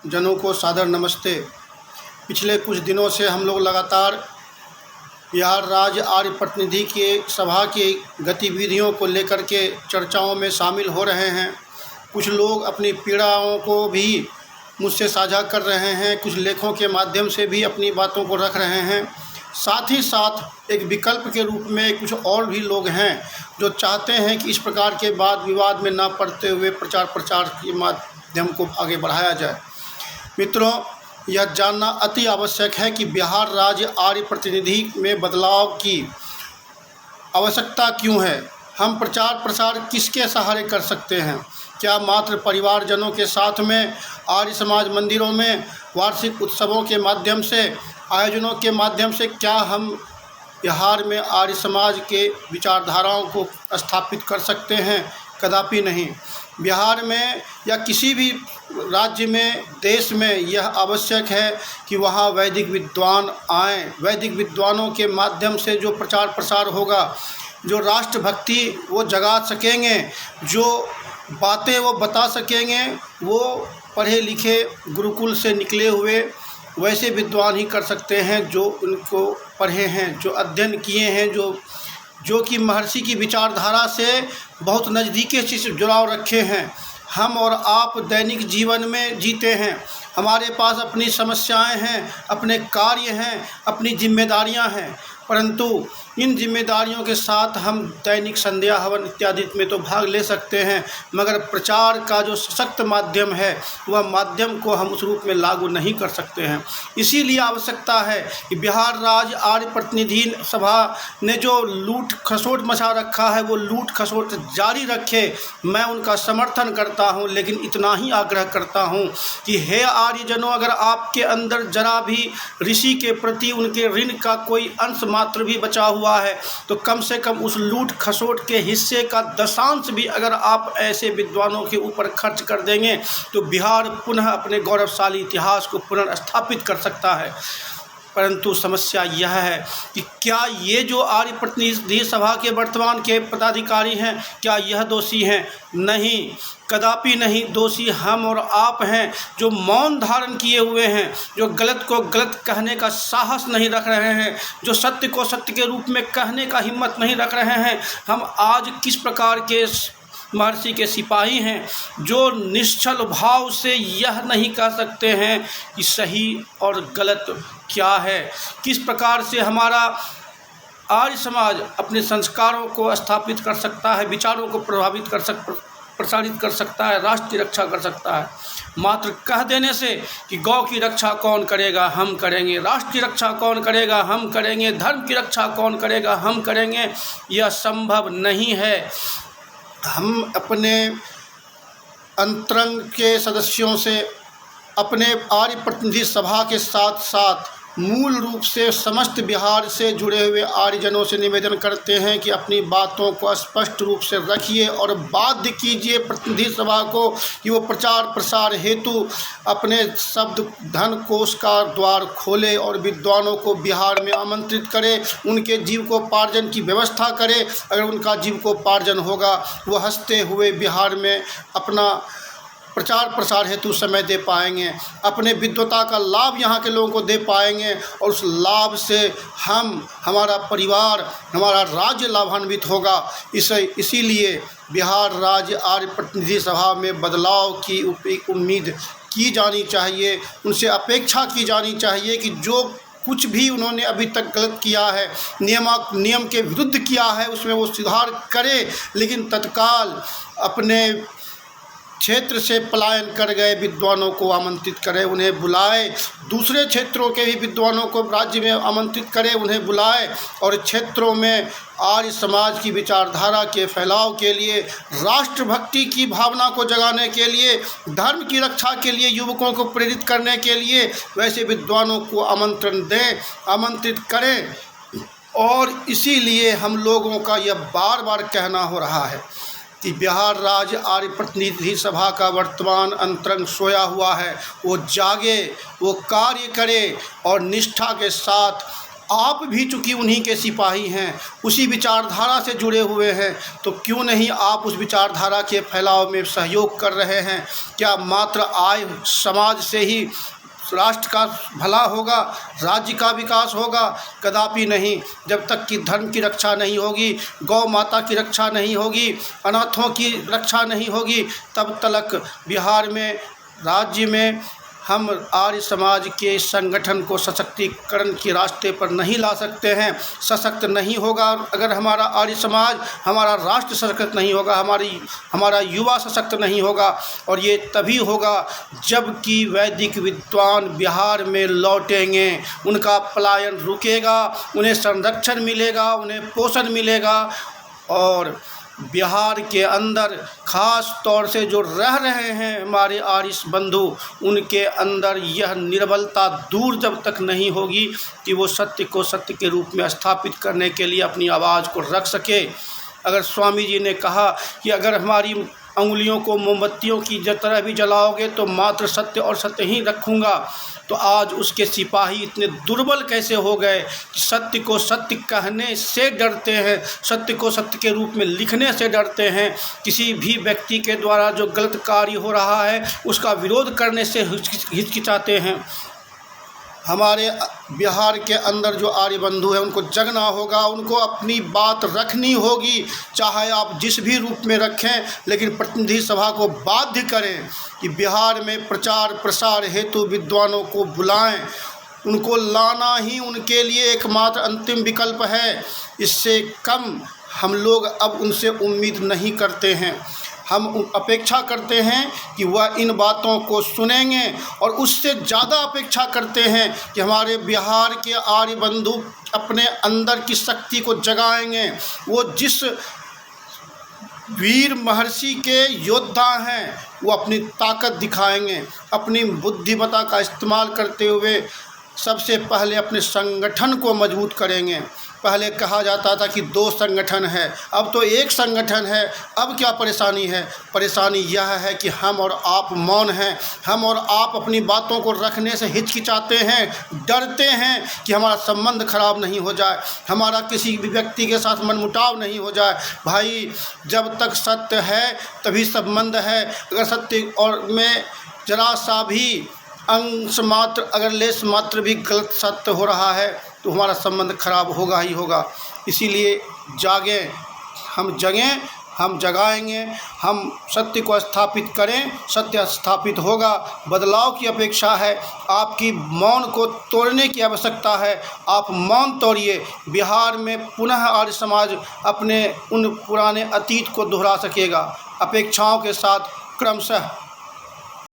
जनों को सादर नमस्ते। पिछले कुछ दिनों से हम लोग लगातार बिहार राज्य आर्य प्रतिनिधि के सभा की गतिविधियों को लेकर के चर्चाओं में शामिल हो रहे हैं। कुछ लोग अपनी पीड़ाओं को भी मुझसे साझा कर रहे हैं, कुछ लेखों के माध्यम से भी अपनी बातों को रख रहे हैं। साथ ही साथ एक विकल्प के रूप में कुछ और भी लोग हैं जो चाहते हैं कि इस प्रकार के वाद विवाद में ना पड़ते हुए प्रचार के माध्यम को आगे बढ़ाया जाए। मित्रों, यह जानना अति आवश्यक है कि बिहार राज्य आर्य प्रतिनिधि में बदलाव की आवश्यकता क्यों है। हम प्रचार प्रसार किसके सहारे कर सकते हैं? क्या मात्र परिवारजनों के साथ में, आर्य समाज मंदिरों में, वार्षिक उत्सवों के माध्यम से, आयोजनों के माध्यम से क्या हम बिहार में आर्य समाज के विचारधाराओं को स्थापित कर सकते हैं? कदापि नहीं। बिहार में या किसी भी राज्य में, देश में यह आवश्यक है कि वहाँ वैदिक विद्वान आएँ। वैदिक विद्वानों के माध्यम से जो प्रचार प्रसार होगा, जो राष्ट्रभक्ति वो जगा सकेंगे, जो बातें वो बता सकेंगे, वो पढ़े लिखे गुरुकुल से निकले हुए वैसे विद्वान ही कर सकते हैं जो उनको पढ़े हैं, जो अध्ययन किए हैं, जो कि महर्षि की विचारधारा से बहुत नज़दीकी से जुड़ाव रखे हैं। हम और आप दैनिक जीवन में जीते हैं, हमारे पास अपनी समस्याएं हैं, अपने कार्य हैं, अपनी जिम्मेदारियां हैं, परंतु इन जिम्मेदारियों के साथ हम दैनिक संध्या हवन इत्यादि में तो भाग ले सकते हैं, मगर प्रचार का जो सशक्त माध्यम है वह माध्यम को हम उस रूप में लागू नहीं कर सकते हैं। इसीलिए आवश्यकता है कि बिहार राज्य आर्य प्रतिनिधि सभा ने जो लूट खसोट मचा रखा है वो लूट खसोट जारी रखे। मैं उनका समर्थन करता हूं, लेकिन इतना ही आग्रह करता हूं कि हे आर्यजनों, अगर आपके अंदर जरा भी ऋषि के प्रति उनके ऋण का कोई अंश मात्र भी बचा हुआ है तो कम से कम उस लूट खसोट के हिस्से का दशांश भी अगर आप ऐसे विद्वानों के ऊपर खर्च कर देंगे तो बिहार पुनः अपने गौरवशाली इतिहास को पुनर्स्थापित कर सकता है। परंतु समस्या यह है कि क्या ये जो आर्य प्रतिनिधि सभा के वर्तमान के पदाधिकारी हैं, क्या यह दोषी हैं? नहीं, कदापि नहीं। दोषी हम और आप हैं जो मौन धारण किए हुए हैं, जो गलत को गलत कहने का साहस नहीं रख रहे हैं, जो सत्य को सत्य के रूप में कहने का हिम्मत नहीं रख रहे हैं। हम आज किस प्रकार के महर्षि के सिपाही हैं जो निश्चल भाव से यह नहीं कह सकते हैं कि सही और गलत क्या है। किस प्रकार से हमारा आर्य समाज अपने संस्कारों को स्थापित कर सकता है, विचारों को प्रसारित कर सकता है, राष्ट्र की रक्षा कर सकता है। मात्र कह देने से कि गौ की रक्षा कौन करेगा, हम करेंगे, राष्ट्र की रक्षा कौन करेगा, हम करेंगे, धर्म की रक्षा कौन करेगा, हम करेंगे, यह संभव नहीं है। हम अपने अंतरंग के सदस्यों से, अपने आर्य प्रतिनिधि सभा के साथ साथ मूल रूप से समस्त बिहार से जुड़े हुए आर्यजनों से निवेदन करते हैं कि अपनी बातों को स्पष्ट रूप से रखिए और बाध्य कीजिए प्रतिनिधि सभा को कि वो प्रचार प्रसार हेतु अपने शब्द धन कोष का द्वार खोले और विद्वानों को बिहार में आमंत्रित करे, उनके जीविकोपार्जन की व्यवस्था करे। अगर उनका जीविकोपार्जन होगा वो हंसते हुए बिहार में अपना प्रचार प्रसार हेतु समय दे पाएंगे, अपने विद्वता का लाभ यहाँ के लोगों को दे पाएंगे और उस लाभ से हमारा परिवार, हमारा राज्य लाभान्वित होगा। इसीलिए बिहार राज्य आर्य प्रतिनिधि सभा में बदलाव की उम्मीद की जानी चाहिए, उनसे अपेक्षा की जानी चाहिए कि जो कुछ भी उन्होंने अभी तक गलत किया है, नियम के विरुद्ध किया है, उसमें वो सुधार करे, लेकिन तत्काल अपने क्षेत्र से पलायन कर गए विद्वानों को आमंत्रित करें, उन्हें बुलाए, दूसरे क्षेत्रों के भी विद्वानों को राज्य में आमंत्रित करें, उन्हें बुलाए और क्षेत्रों में आर्य समाज की विचारधारा के फैलाव के लिए, राष्ट्रभक्ति की भावना को जगाने के लिए, धर्म की रक्षा के लिए युवकों को प्रेरित करने के लिए वैसे विद्वानों को आमंत्रण दें, आमंत्रित करें। और इसीलिए हम लोगों का यह बार बार कहना हो रहा है कि बिहार राज्य आर्य प्रतिनिधि सभा का वर्तमान अंतरंग सोया हुआ है, वो जागे, वो कार्य करे और निष्ठा के साथ आप भी चूँकि उन्हीं के सिपाही हैं, उसी विचारधारा से जुड़े हुए हैं, तो क्यों नहीं आप उस विचारधारा के फैलाव में सहयोग कर रहे हैं? क्या मात्र आय समाज से ही राष्ट्र का भला होगा, राज्य का विकास होगा? कदापि नहीं। जब तक कि धर्म की रक्षा नहीं होगी, गौ माता की रक्षा नहीं होगी, अनाथों की रक्षा नहीं होगी, तब तक बिहार में, राज्य में हम आर्य समाज के संगठन को सशक्तिकरण के रास्ते पर नहीं ला सकते हैं। सशक्त नहीं होगा अगर हमारा आर्य समाज, हमारा राष्ट्र सशक्त नहीं होगा, हमारा युवा सशक्त नहीं होगा। और ये तभी होगा जबकि वैदिक विद्वान बिहार में लौटेंगे, उनका पलायन रुकेगा, उन्हें संरक्षण मिलेगा, उन्हें पोषण मिलेगा। और बिहार के अंदर ख़ास तौर से जो रह रहे हैं हमारे आर्य बंधु, उनके अंदर यह निर्बलता दूर जब तक नहीं होगी कि वो सत्य को सत्य के रूप में स्थापित करने के लिए अपनी आवाज़ को रख सके। अगर स्वामी जी ने कहा कि अगर हमारी उंगलियों को मोमबत्तियों की तरह भी जलाओगे तो मात्र सत्य और सत्य ही रखूँगा, तो आज उसके सिपाही इतने दुर्बल कैसे हो गए कि सत्य को सत्य कहने से डरते हैं, सत्य को सत्य के रूप में लिखने से डरते हैं। किसी भी व्यक्ति के द्वारा जो गलत कार्य हो रहा है उसका विरोध करने से हिचकिचाते हैं। हमारे बिहार के अंदर जो आर्य बंधु हैं उनको जगना होगा, उनको अपनी बात रखनी होगी, चाहे आप जिस भी रूप में रखें, लेकिन प्रतिनिधि सभा को बाध्य करें कि बिहार में प्रचार प्रसार हेतु विद्वानों को बुलाएं। उनको लाना ही उनके लिए एकमात्र अंतिम विकल्प है। इससे कम हम लोग अब उनसे उम्मीद नहीं करते हैं। हम अपेक्षा करते हैं कि वह इन बातों को सुनेंगे, और उससे ज़्यादा अपेक्षा करते हैं कि हमारे बिहार के आर्य बंधु अपने अंदर की शक्ति को जगाएंगे। वो जिस वीर महर्षि के योद्धा हैं वो अपनी ताकत दिखाएंगे, अपनी बुद्धिमत्ता का इस्तेमाल करते हुए सबसे पहले अपने संगठन को मजबूत करेंगे। पहले कहा जाता था कि 2 संगठन है, अब तो 1 संगठन है। अब क्या परेशानी है? परेशानी यह है कि हम और आप मौन हैं, हम और आप अपनी बातों को रखने से हिचकिचाते हैं, डरते हैं कि हमारा संबंध खराब नहीं हो जाए, हमारा किसी भी व्यक्ति के साथ मनमुटाव नहीं हो जाए। भाई, जब तक सत्य है तभी संबंध है। अगर सत्य और में जरा सा भी अंश मात्र, अगर लेस मात्र भी गलत सत्य हो रहा है तो हमारा संबंध खराब होगा ही होगा। इसीलिए जागें, हम जगें, हम जगाएंगे, हम सत्य को स्थापित करें, सत्य स्थापित होगा। बदलाव की अपेक्षा है, आपकी मौन को तोड़ने की आवश्यकता है। आप मौन तोड़िए, बिहार में पुनः आर्य समाज अपने उन पुराने अतीत को दोहरा सकेगा। अपेक्षाओं के साथ क्रमशः